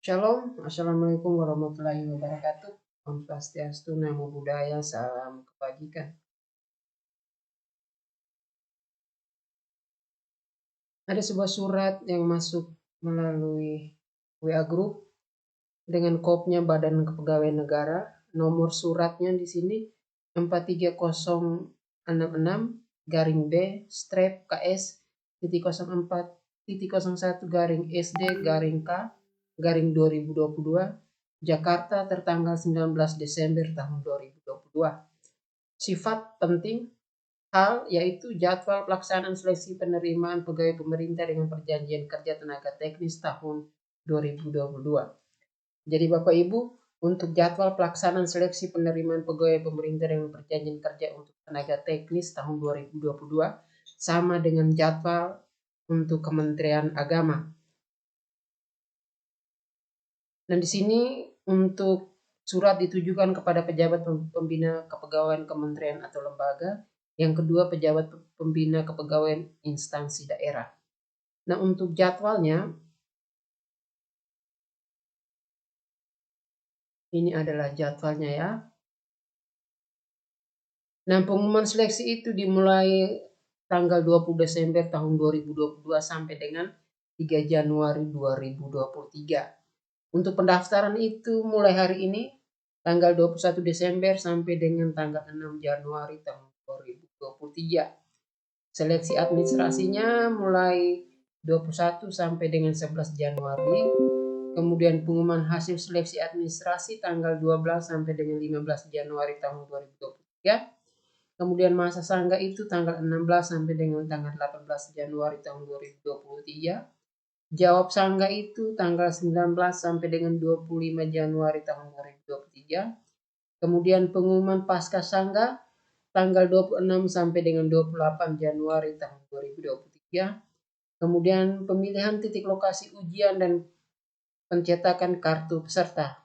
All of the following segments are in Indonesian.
Shalom, Assalamualaikum warahmatullahi wabarakatuh. Om Swastiastu, Namo Buddhaya, salam kebajikan. Ada sebuah surat yang masuk melalui WA Group dengan kopnya Badan Kepegawaian Negara. Nomor suratnya di sini 43066 garing B strap KS 04.01 garing SD garing K garing 2022 Jakarta tertanggal 19 Desember tahun 2022. Sifat penting hal yaitu jadwal pelaksanaan seleksi penerimaan pegawai pemerintah dengan perjanjian kerja tenaga teknis tahun 2022. Jadi Bapak Ibu, untuk jadwal pelaksanaan seleksi penerimaan pegawai pemerintah dengan perjanjian kerja untuk tenaga teknis tahun 2022 sama dengan jadwal untuk Kementerian Agama. Dan di sini untuk surat ditujukan kepada pejabat pembina kepegawaian kementerian atau lembaga. Yang kedua, pejabat pembina kepegawaian instansi daerah. Nah, untuk jadwalnya, ini adalah jadwalnya ya. Nah, pengumuman seleksi itu dimulai tanggal 20 Desember tahun 2022 sampai dengan 3 Januari 2023. Untuk pendaftaran itu mulai hari ini tanggal 21 Desember sampai dengan tanggal 6 Januari tahun 2023. Seleksi administrasinya mulai 21 sampai dengan 11 Januari. Kemudian pengumuman hasil seleksi administrasi tanggal 12 sampai dengan 15 Januari tahun 2023. Kemudian masa sangga itu tanggal 16 sampai dengan tanggal 18 Januari tahun 2023. Jawab sangga itu tanggal 19 sampai dengan 25 Januari tahun 2023. Kemudian pengumuman pasca sangga tanggal 26 sampai dengan 28 Januari tahun 2023. Kemudian pemilihan titik lokasi ujian dan pencetakan kartu peserta.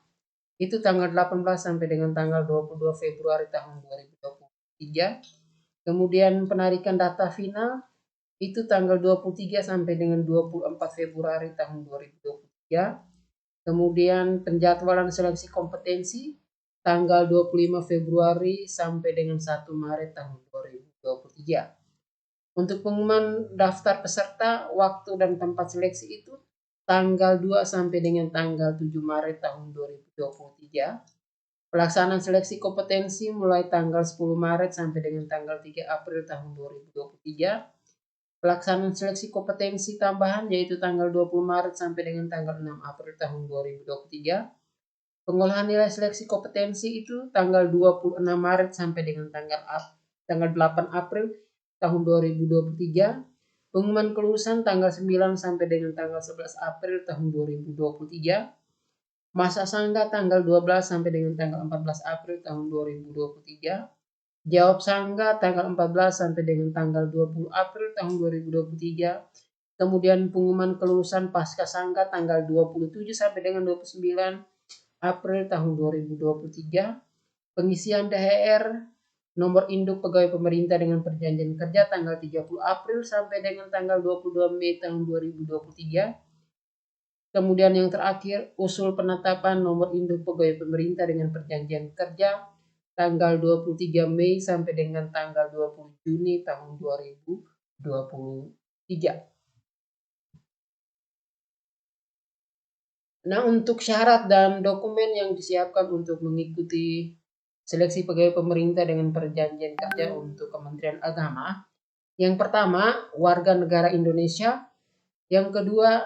Itu tanggal 18 sampai dengan tanggal 22 Februari tahun 2023. Kemudian penarikan data final itu tanggal 23 sampai dengan 24 Februari tahun 2023. Kemudian penjadwalan seleksi kompetensi tanggal 25 Februari sampai dengan 1 Maret tahun 2023. Untuk pengumuman daftar peserta, waktu dan tempat seleksi itu tanggal 2 sampai dengan tanggal 7 Maret tahun 2023. Pelaksanaan seleksi kompetensi mulai tanggal 10 Maret sampai dengan tanggal 3 April tahun 2023. Pelaksanaan seleksi kompetensi tambahan yaitu tanggal 20 Maret sampai dengan tanggal 6 April tahun 2023. Pengolahan nilai seleksi kompetensi itu tanggal 26 Maret sampai dengan tanggal 8 April tahun 2023. Pengumuman kelulusan tanggal 9 sampai dengan tanggal 11 April tahun 2023. Masa sangga tanggal 12 sampai dengan tanggal 14 April tahun 2023. Jawab sangga tanggal 14 sampai dengan tanggal 20 April tahun 2023. Kemudian pengumuman kelulusan pasca sangga tanggal 27 sampai dengan 29 April tahun 2023. Pengisian THR nomor induk pegawai pemerintah dengan perjanjian kerja tanggal 30 April sampai dengan tanggal 22 Mei tahun 2023. Kemudian yang terakhir, usul penetapan nomor induk pegawai pemerintah dengan perjanjian kerja tanggal 23 Mei sampai dengan tanggal 20 Juni tahun 2023. Nah, untuk syarat dan dokumen yang disiapkan untuk mengikuti seleksi pegawai pemerintah dengan perjanjian kerja untuk Kementerian Agama. Yang pertama, warga negara Indonesia. Yang kedua,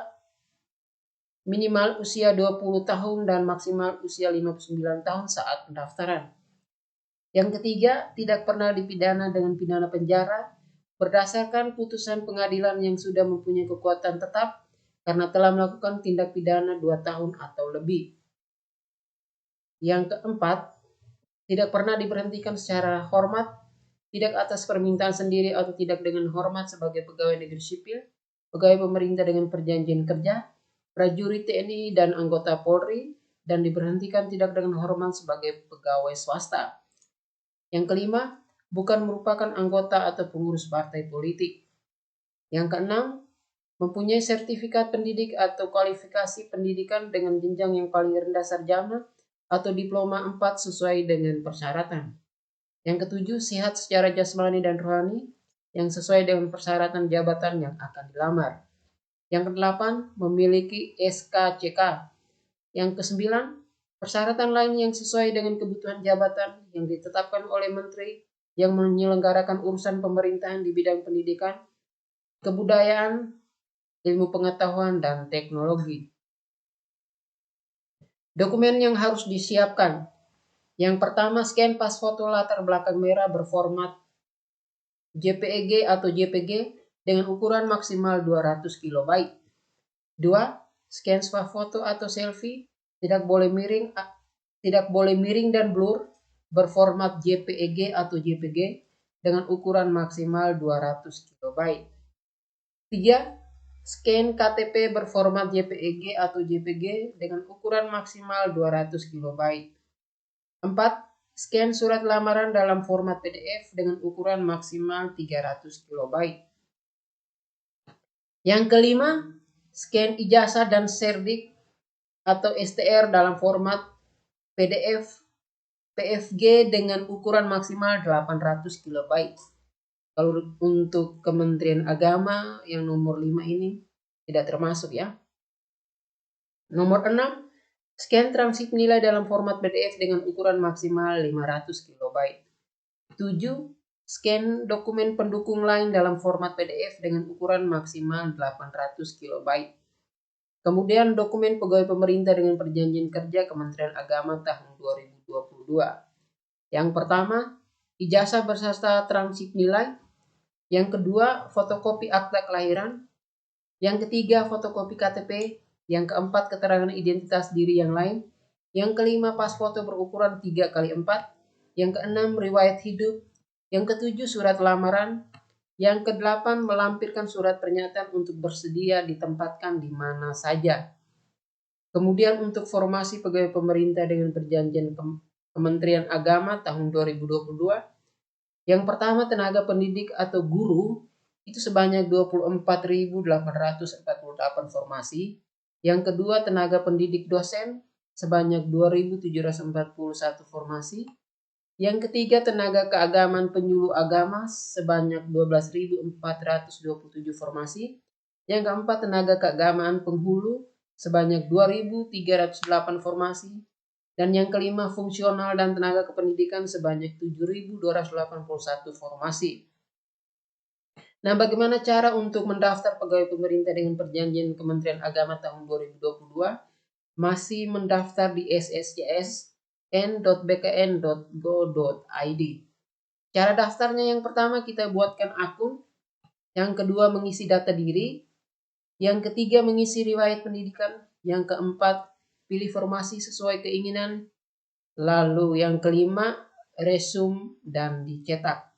minimal usia 20 tahun dan maksimal usia 59 tahun saat pendaftaran. Yang ketiga, tidak pernah dipidana dengan pidana penjara berdasarkan putusan pengadilan yang sudah mempunyai kekuatan tetap karena telah melakukan tindak pidana 2 tahun atau lebih. Yang keempat, tidak pernah diberhentikan secara hormat, tidak atas permintaan sendiri atau tidak dengan hormat sebagai pegawai negeri sipil, pegawai pemerintah dengan perjanjian kerja, prajurit TNI dan anggota Polri, dan diberhentikan tidak dengan hormat sebagai pegawai swasta. Yang kelima, bukan merupakan anggota atau pengurus partai politik. Yang keenam, mempunyai sertifikat pendidik atau kualifikasi pendidikan dengan jenjang yang paling rendah sarjana atau diploma 4 sesuai dengan persyaratan. Yang ketujuh, sehat secara jasmani dan rohani yang sesuai dengan persyaratan jabatan yang akan dilamar. Yang kedelapan, memiliki SKCK. Yang kesembilan, persyaratan lain yang sesuai dengan kebutuhan jabatan yang ditetapkan oleh menteri yang menyelenggarakan urusan pemerintahan di bidang pendidikan, kebudayaan, ilmu pengetahuan, dan teknologi. Dokumen yang harus disiapkan. Yang pertama, scan pas foto latar belakang merah berformat JPEG atau JPG dengan ukuran maksimal 200 KB. 2. Scan swafoto atau selfie tidak boleh miring dan blur berformat JPEG atau JPG dengan ukuran maksimal 200 KB. 3. Scan KTP berformat JPEG atau JPG dengan ukuran maksimal 200 KB. 4. Scan surat lamaran dalam format PDF dengan ukuran maksimal 300 KB. Yang kelima, scan ijazah dan serdik atau STR dalam format PDF, PFG dengan ukuran maksimal 800 KB. Kalau untuk Kementerian Agama yang nomor 5 ini tidak termasuk ya. Nomor 6, scan transkrip nilai dalam format PDF dengan ukuran maksimal 500 KB. 7. Scan dokumen pendukung lain dalam format PDF dengan ukuran maksimal 800 KB. Kemudian dokumen pegawai pemerintah dengan perjanjian kerja Kementerian Agama tahun 2022. Yang pertama, ijazah berserta transkrip nilai. Yang kedua, fotokopi akta kelahiran. Yang ketiga, fotokopi KTP. Yang keempat, keterangan identitas diri yang lain. Yang kelima, pas foto berukuran 3x4. Yang keenam, riwayat hidup. Yang ketujuh, surat lamaran. Yang kedelapan, melampirkan surat pernyataan untuk bersedia ditempatkan di mana saja. Kemudian untuk formasi pegawai pemerintah dengan perjanjian Kementerian Agama tahun 2022. Yang pertama, tenaga pendidik atau guru itu sebanyak 24.848 formasi. Yang kedua, tenaga pendidik dosen sebanyak 2.741 formasi. Yang ketiga, tenaga keagamaan penyuluh agama sebanyak 12.427 formasi. Yang keempat, tenaga keagamaan penghulu sebanyak 2.308 formasi. Dan yang kelima, fungsional dan tenaga kependidikan sebanyak 7.281 formasi. Nah, bagaimana cara untuk mendaftar pegawai pemerintah dengan perjanjian Kementerian Agama tahun 2022? Masih mendaftar di sscsn.bkn.go.id. Cara daftarnya yang pertama, kita buatkan akun. Yang kedua, mengisi data diri. Yang ketiga, mengisi riwayat pendidikan. Yang keempat, pilih formasi sesuai keinginan. Lalu yang kelima, resume dan dicetak.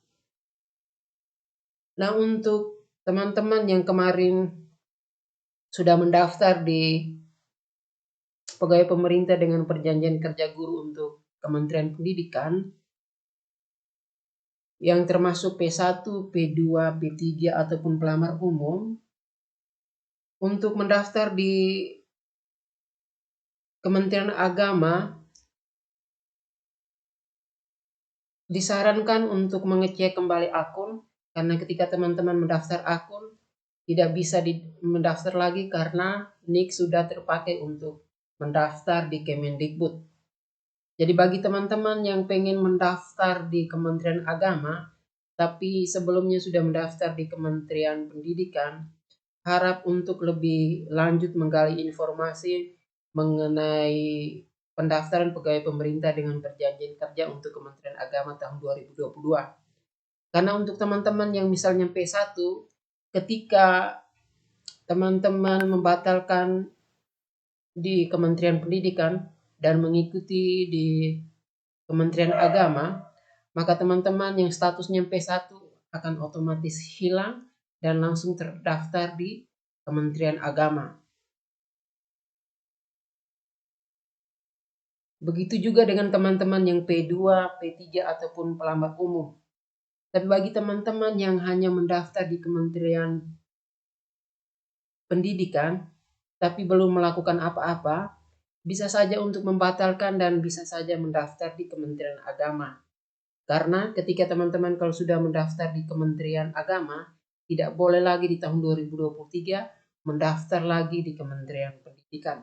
Nah, untuk teman-teman yang kemarin sudah mendaftar di pegawai pemerintah dengan perjanjian kerja guru untuk Kementerian Pendidikan, yang termasuk P1, P2, P3 ataupun pelamar umum, untuk mendaftar di Kementerian Agama disarankan untuk mengecek kembali akun, karena ketika teman-teman mendaftar akun tidak bisa mendaftar lagi karena NIK sudah terpakai untuk mendaftar di Kemendikbud. Jadi bagi teman-teman yang pengen mendaftar di Kementerian Agama tapi sebelumnya sudah mendaftar di Kementerian Pendidikan, harap untuk lebih lanjut menggali informasi mengenai pendaftaran pegawai pemerintah dengan perjanjian kerja untuk Kementerian Agama tahun 2022. Karena untuk teman-teman yang misalnya P1, ketika teman-teman membatalkan di Kementerian Pendidikan dan mengikuti di Kementerian Agama, maka teman-teman yang statusnya P1 akan otomatis hilang dan langsung terdaftar di Kementerian Agama. Begitu juga dengan teman-teman yang P2, P3 ataupun pelamar umum. Tapi bagi teman-teman yang hanya mendaftar di Kementerian pendidikan tapi belum melakukan apa-apa, bisa saja untuk membatalkan dan bisa saja mendaftar di Kementerian Agama. Karena ketika teman-teman kalau sudah mendaftar di Kementerian Agama, tidak boleh lagi di tahun 2023 mendaftar lagi di Kementerian Pendidikan.